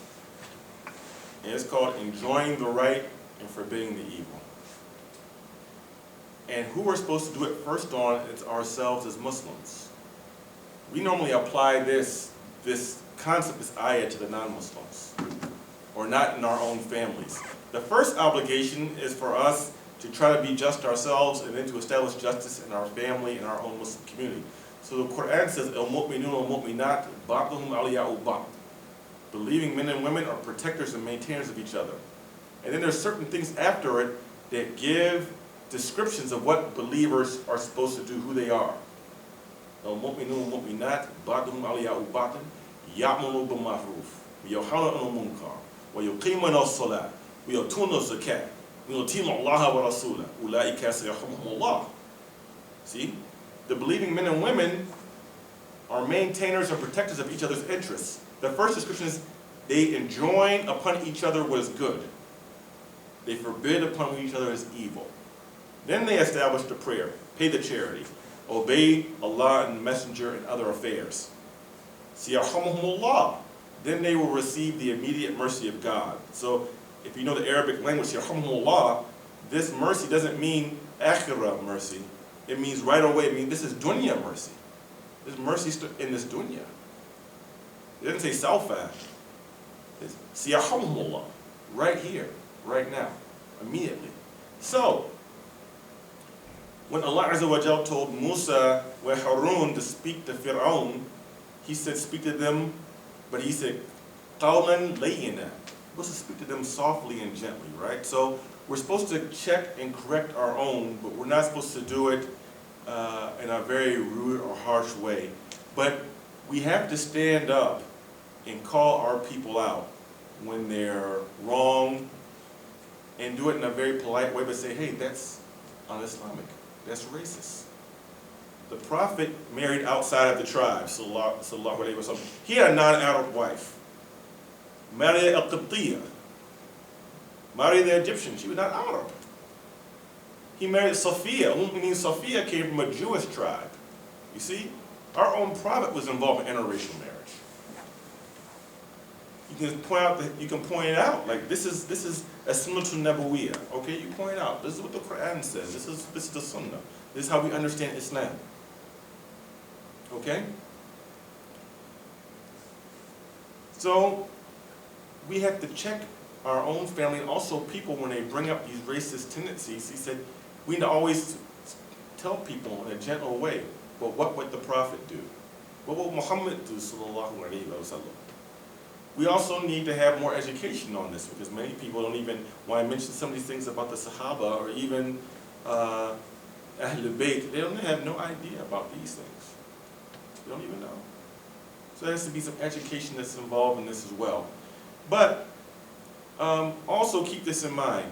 And it's called enjoying the right and forbidding the evil. And who we're supposed to do it first on is ourselves as Muslims. We normally apply this concept, this ayah, to the non-Muslims, or not in our own families. The first obligation is for us to try to be just ourselves and then to establish justice in our family and our own Muslim community. So the Quran says, "Al-mu'minun wal-mu'minat ba'duhum awliya'u ba'd." Believing men and women are protectors and maintainers of each other. And then there's certain things after it that give descriptions of what believers are supposed to do, who they are. Al-mu'minun wal-mu'minat ba'duhum awliya'u ba'd ya'muru bil-ma'ruf wa yanhauna 'anil munkar wa yuqimuna as-salat wa yu'tuna az-zakat wa yuti'una Allah wa rasulahu ulaika sayarhamuhumullah. See? The believing men and women are maintainers and protectors of each other's interests. The first description is they enjoin upon each other what is good. They forbid upon each other is evil. Then they establish the prayer, pay the charity, obey Allah and the Messenger and other affairs. Siyarhamuhumullah. Then they will receive the immediate mercy of God. So if you know the Arabic language, siyarhamuhumullah, this mercy doesn't mean akhirah mercy. It means right away. It means this is dunya mercy. There's mercy in this dunya. It doesn't say sawfa. It's siyarhamuhumullah. Right here, right now, immediately. So, when Allah Azza wa Jal told Musa wa Harun to speak to Fir'aun, he said speak to them, but he said qawlan layyina. We're supposed to speak to them softly and gently, right? So we're supposed to check and correct our own, but we're not supposed to do it in a very rude or harsh way. But we have to stand up and call our people out when they're wrong and do it in a very polite way, but say, hey, that's un-Islamic. That's racist. The Prophet married outside of the tribe, sallallahu alayhi wa sallam. He had a non-Arab wife, Maria al-Qibtiyya, Maria the Egyptian. She was not Arab. He married Sophia. Sophia came from a Jewish tribe. You see, our own Prophet was involved in interracial marriage. You can point it out. Like this is Assimilation Nabawiyyah. Okay, you point out. This is what the Quran says. This is the Sunnah. This is how we understand Islam. Okay. So we have to check our own family and also people when they bring up these racist tendencies. He said we need to always tell people in a gentle way. But what would the Prophet do? What would Muhammad do? Sallallahu alayhi wa sallam. We also need to have more education on this because many people don't even, when I mention some of these things about the Sahaba or even Ahlul Bayt, they don't have no idea about these things. They don't even know. So there has to be some education that's involved in this as well. But also keep this in mind.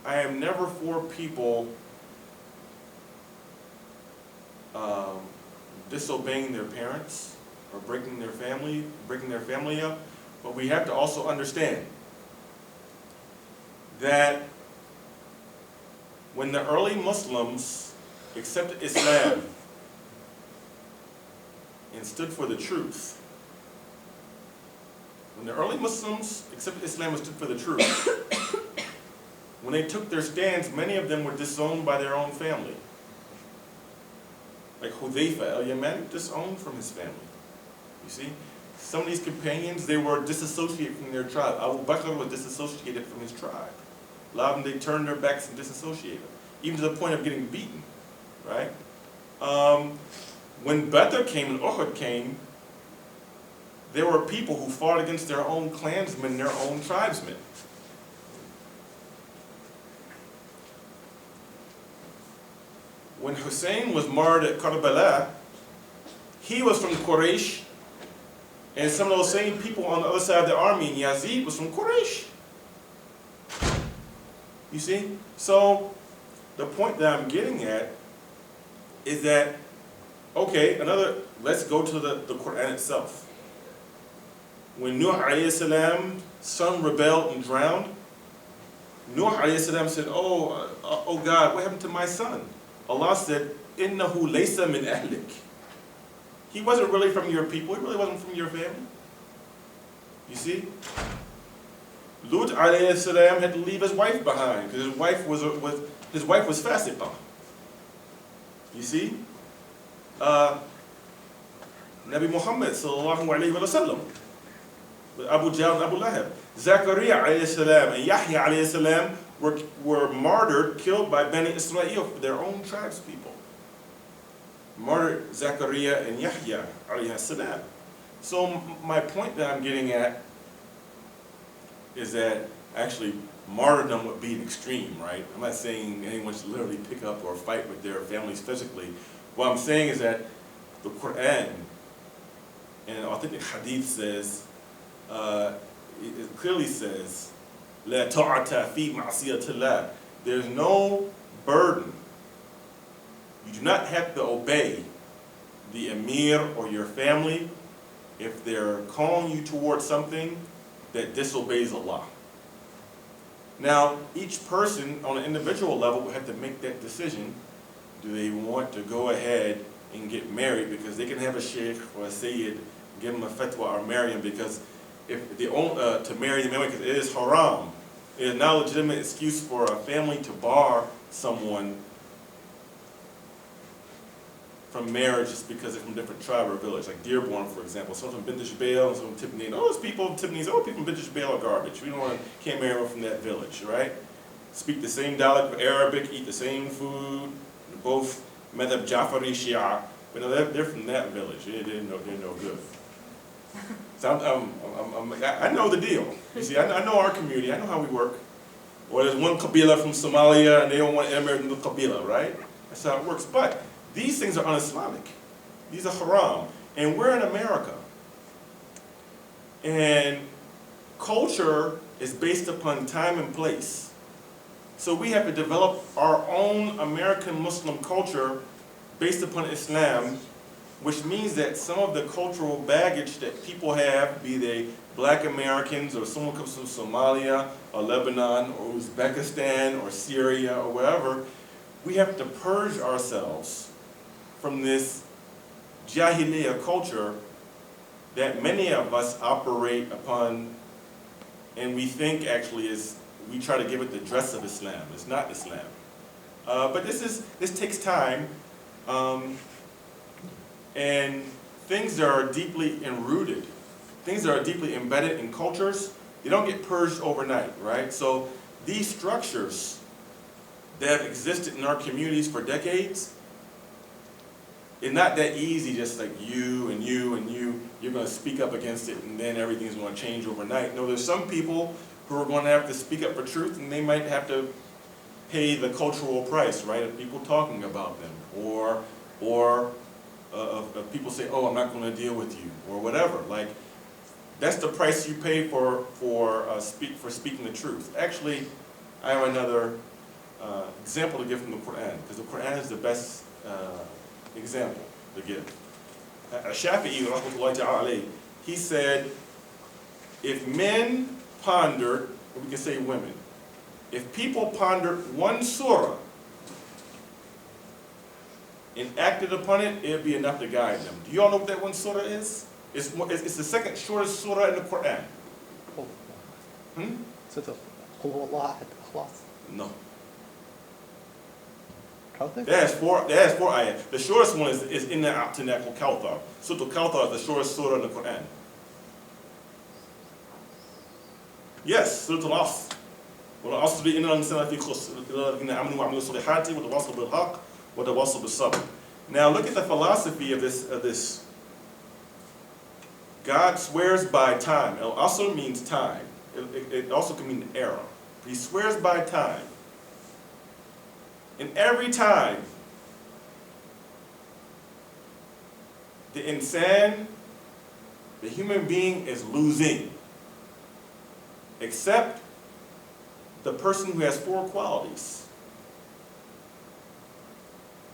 I am never for people disobeying their parents or breaking their family up, but we have to also understand that when the early Muslims accepted Islam and stood for the truth, when the early Muslims accepted Islam and stood for the truth, when they took their stands, many of them were disowned by their own family. Like Hudayfa al-Yamani, disowned from his family. You see, some of these companions, they were disassociated from their tribe. Abu Bakr was disassociated from his tribe. A lot of them, they turned their backs and disassociated, even to the point of getting beaten, right? When Badr came and Uhud came, there were people who fought against their own clansmen, their own tribesmen. When Hussein was martyred at Karbala, he was from Quraysh, and some of those same people on the other side of the army in Yazid was from Quraysh. You see? So the point that I'm getting at is that, okay, let's go to the Quran itself. When Nuh alayhi salam's son rebelled and drowned, Nuh alayhi salam said, oh God, what happened to my son? Allah said, إِنَّهُ لَيْسَ مِنْ أَهْلِكَ. He wasn't really from your people. He really wasn't from your family. You see? Lut alayhi salam had to leave his wife behind because his wife was fasiqah. You see? Nabi Muhammad sallallahu alayhi wa sallam, Abu Jahl and Abu Lahab. Zachariah alayhi salam and Yahya alayhi salam were martyred, killed by Bani Israel, their own tribes people. Martyred Zachariah and Yahya alayhi salam. So my point that I'm getting at is that actually martyrdom would be an extreme, right? I'm not saying anyone should literally pick up or fight with their families physically. What I'm saying is that the Quran and authentic hadith says, it clearly says, لا طاعة في معصية الله. There's no burden. You do not have to obey the emir or your family if they're calling you towards something that disobeys Allah. Now, each person on an individual level will have to make that decision. Do they want to go ahead and get married because they can have a sheikh or a sayyid give them a fatwa or marry him because if they own to marry them because it is haram. It is not a legitimate excuse for a family to bar someone from marriage just because they're from a different tribe or village, like Dearborn, for example. Some from Bindish Bale, some from Tiffany. Oh, those people from Tiffany, people from Bindish Bale are garbage. We can't marry anyone from that village, right? Speak the same dialect of Arabic, eat the same food, both Madhab Jafari Shia, but no, they're from that village. They're no good. So I know the deal. You see, I know our community. I know how we work. Or there's one Qabila from Somalia, and they don't want to emigrate into the Qabila, right? That's how it works. But these things are un-Islamic. These are haram. And we're in America. And culture is based upon time and place. So we have to develop our own American Muslim culture based upon Islam, which means that some of the cultural baggage that people have, be they black Americans or someone comes from Somalia or Lebanon or Uzbekistan or Syria or wherever, we have to purge ourselves from this Jahiliyyah culture that many of us operate upon, and we think actually is, we try to give it the dress of Islam. It's not Islam. But this takes time, and things that are deeply enrooted, things that are deeply embedded in cultures, they don't get purged overnight, right? So these structures that have existed in our communities for decades, it's not that easy, just like you and you and you're going to speak up against it and then everything's going to change overnight. No, there's some people who are going to have to speak up for truth, and they might have to pay the cultural price, right, of people talking about them, or of people say, oh, I'm not going to deal with you, or whatever. Like, that's the price you pay for speaking the truth. Actually, I have another example to give from the Quran, because the Quran is the best example to give. Shafi'i, rahmatullahi ta'ala alayhi, he said, if men pondered, or we can say women, if people pondered one surah and acted upon it, it would be enough to guide them. Do you all know what that one surah is? It's the second shortest surah in the Quran. No. That has four ayat. The shortest one is Inna A'tinaka Al-Kawthar. Surah Al-Kawthar is the shortest surah in the Quran. Yes, Surah Al-Asr. وَالْعَصْرِ إِنَّ الْإِنسَانَ لَفِي خُسْرٍ إِلَّا الَّذِينَ آمَنُوا وَعَمِلُوا الصَّالِحَاتِ وَتَوَاصَوْا بِالْحَقِّ وَتَوَاصَوْا بِالصَّبْرِ. Now look at the philosophy of this. God swears by time. Al-Asr means time. It also can mean era. He swears by time. And every time the insan, the human being, is losing, except the person who has four qualities.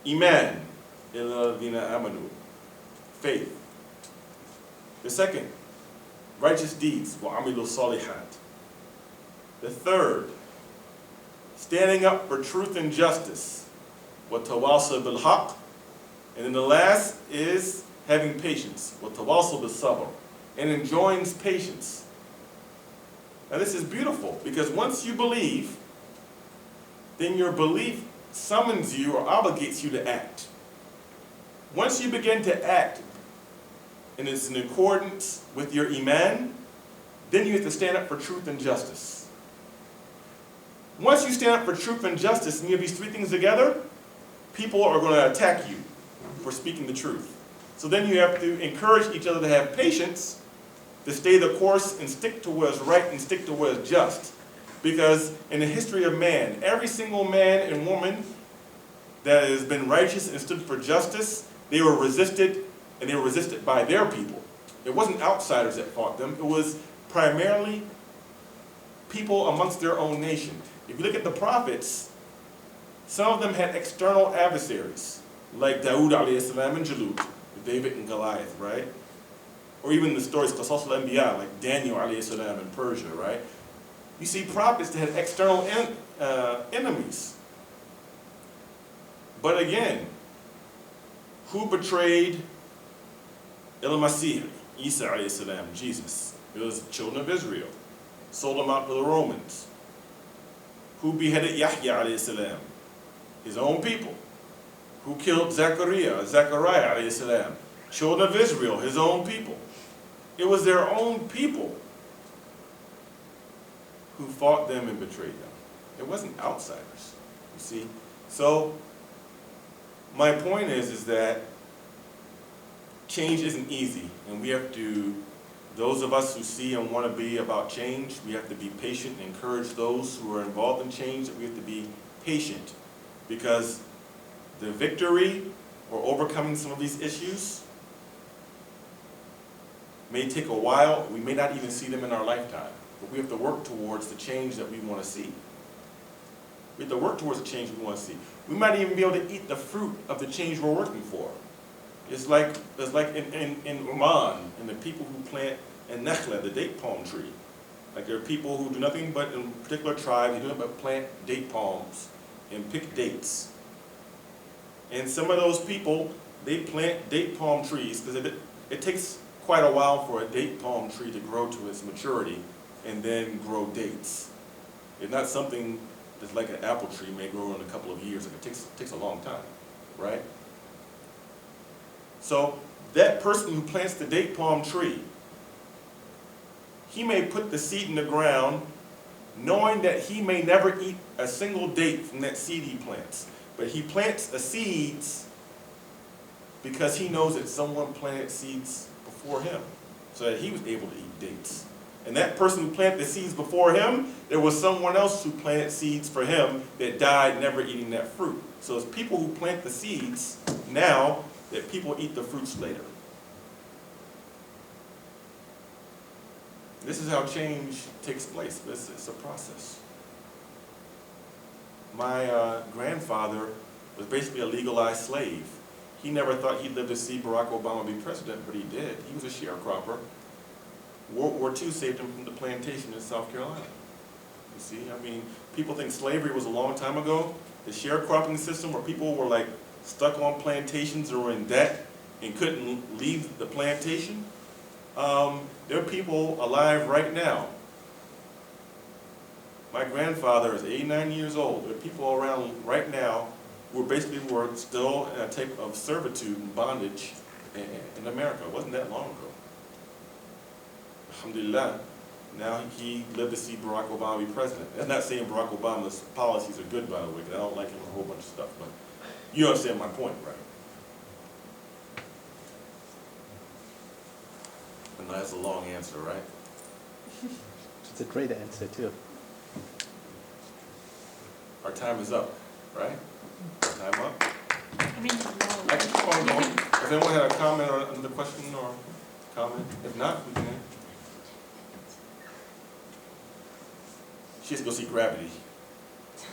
Iman, amanu, faith. The second, righteous deeds, wa'amilu salihat. The third, standing up for truth and justice. وَتَوَاصَوْا بِالْحَقِّ. And then the last is having patience, وَتَوَاصَوْا بِالصَّبْرِ, and enjoying patience. Now this is beautiful, because once you believe, then your belief summons you or obligates you to act. Once you begin to act, and it's in accordance with your iman, then you have to stand up for truth and justice. Once you stand up for truth and justice, and you have these three things together, people are going to attack you for speaking the truth. So then you have to encourage each other to have patience, to stay the course and stick to what is right and stick to what is just. Because in the history of man, every single man and woman that has been righteous and stood for justice, they were resisted, and they were resisted by their people. It wasn't outsiders that fought them. It was primarily people amongst their own nation. If you look at the prophets, some of them had external adversaries, like Dawud alayhi salam and Jalut, David and Goliath, right? Or even the stories, Qasas al-Anbiya, like Daniel alayhi salam in Persia, right? You see prophets that had external enemies. But again, who betrayed al-Masih, Isa alayhi salam, Jesus? It was the children of Israel. Sold them out to the Romans. Who beheaded Yahya alayhi salam? His own people. Who killed Zechariah alayhi salam? Children of Israel, his own people. It was their own people who fought them and betrayed them. It wasn't outsiders, you see. So my point is that change isn't easy, and we have to, those of us who see and want to be about change, we have to be patient and encourage those who are involved in change that we have to be patient, because the victory or overcoming some of these issues may take a while. We may not even see them in our lifetime, but we have to work towards the change that we want to see. We have to work towards the change we want to see. We might even be able to eat the fruit of the change we're working for. It's like in Oman, and the people who plant in Nakhla, the date palm tree. Like there are people who do nothing but, in particular tribes, they do nothing but plant date palms and pick dates. And some of those people, they plant date palm trees because it takes quite a while for a date palm tree to grow to its maturity and then grow dates. It's not something that's like an apple tree may grow in a couple of years. It takes a long time, right? So that person who plants the date palm tree, he may put the seed in the ground knowing that he may never eat a single date from that seed he plants. But he plants the seeds because he knows that someone planted seeds before him so that he was able to eat dates. And that person who planted the seeds before him, there was someone else who planted seeds for him that died never eating that fruit. So it's people who plant the seeds now that people eat the fruits later. This is how change takes place. It's a process. My grandfather was basically a legalized slave. He never thought he'd live to see Barack Obama be president, but he did. He was a sharecropper. World War II saved him from the plantation in South Carolina. You see, I mean, people think slavery was a long time ago. The sharecropping system where people were like stuck on plantations or in debt and couldn't leave the plantation. There are people alive right now. My grandfather is 89 years old. There are people around right now who were still in a type of servitude and bondage in America. It wasn't that long ago. Alhamdulillah, now he lived to see Barack Obama be president. That's not saying Barack Obama's policies are good, by the way, because I don't like him a whole bunch of stuff, but you understand my point, right? And that's a long answer, right? It's a great answer, too. Our time is up, right? Our time up? I mean, no. I can keep on going. If anyone had a comment or another question or comment, if not, we can. She has to go see Gravity.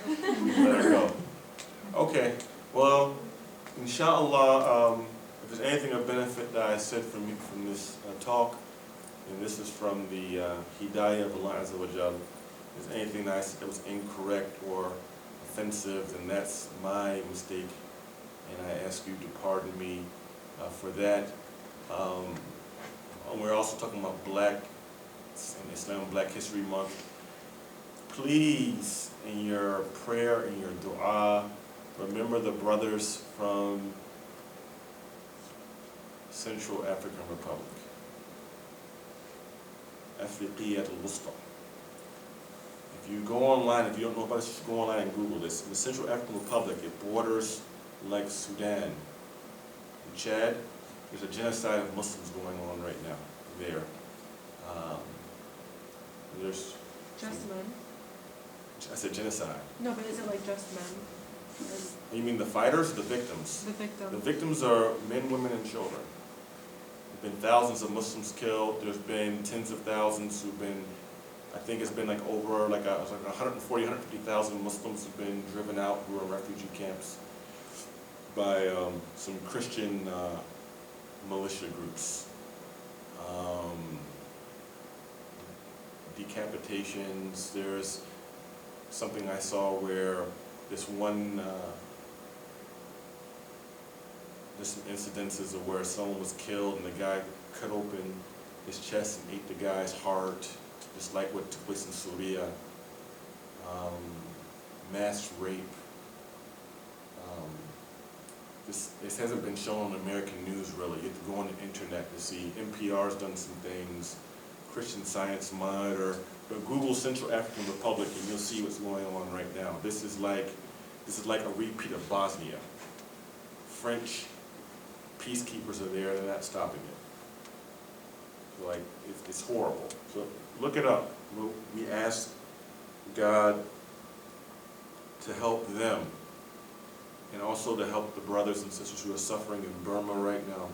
Let her go. Okay. Well, inshallah, if there's anything of benefit that I said from this talk, and this is from the Hidayah of Allah Azza wa Jal, if there's anything that I said that was incorrect or offensive, then that's my mistake and I ask you to pardon me for that. We're also talking about Black and Islam Black History Month. Please, in your prayer, in your dua, remember the brothers from Central African Republic, Afriqiyat al-Wusta. If you go online, if you don't know about this, just go online and Google this. In the Central African Republic, it borders like Sudan. In Chad, there's a genocide of Muslims going on right now there. There's Just men? I said genocide. No, but is it like just men? You mean the fighters or the victims? The victim. The victims are men, women, and children. There have been thousands of Muslims killed. There's been tens of thousands who've been, I think it's been like over like 140, 150,000 Muslims have been driven out who are in refugee camps by some Christian militia groups. Decapitations. There's something I saw where this one, there's some incidences of where someone was killed and the guy cut open his chest and ate the guy's heart, just like what took place in Syria. Mass rape. This hasn't been shown on American news really. You have to go on the internet to see. NPR's done some things, Christian Science Monitor, but Google Central African Republic and you'll see what's going on right now. This is like a repeat of Bosnia. French peacekeepers are there, they're not stopping it. So like, it's horrible. So look it up. We ask God to help them and also to help the brothers and sisters who are suffering in Burma right now.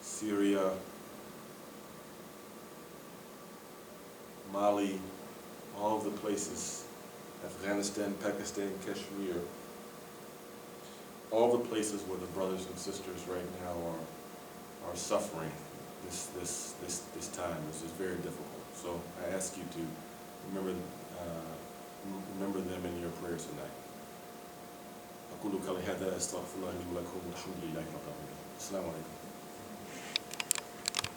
Syria, Mali, all of the places, Afghanistan, Pakistan, Kashmir, all the places where the brothers and sisters right now are suffering this time. This is very difficult. So I ask you to remember them in your prayers tonight. أقول قولي هذا أستغفر الله لي ولكم والحمد لله رب العالمين. السلام عليكم.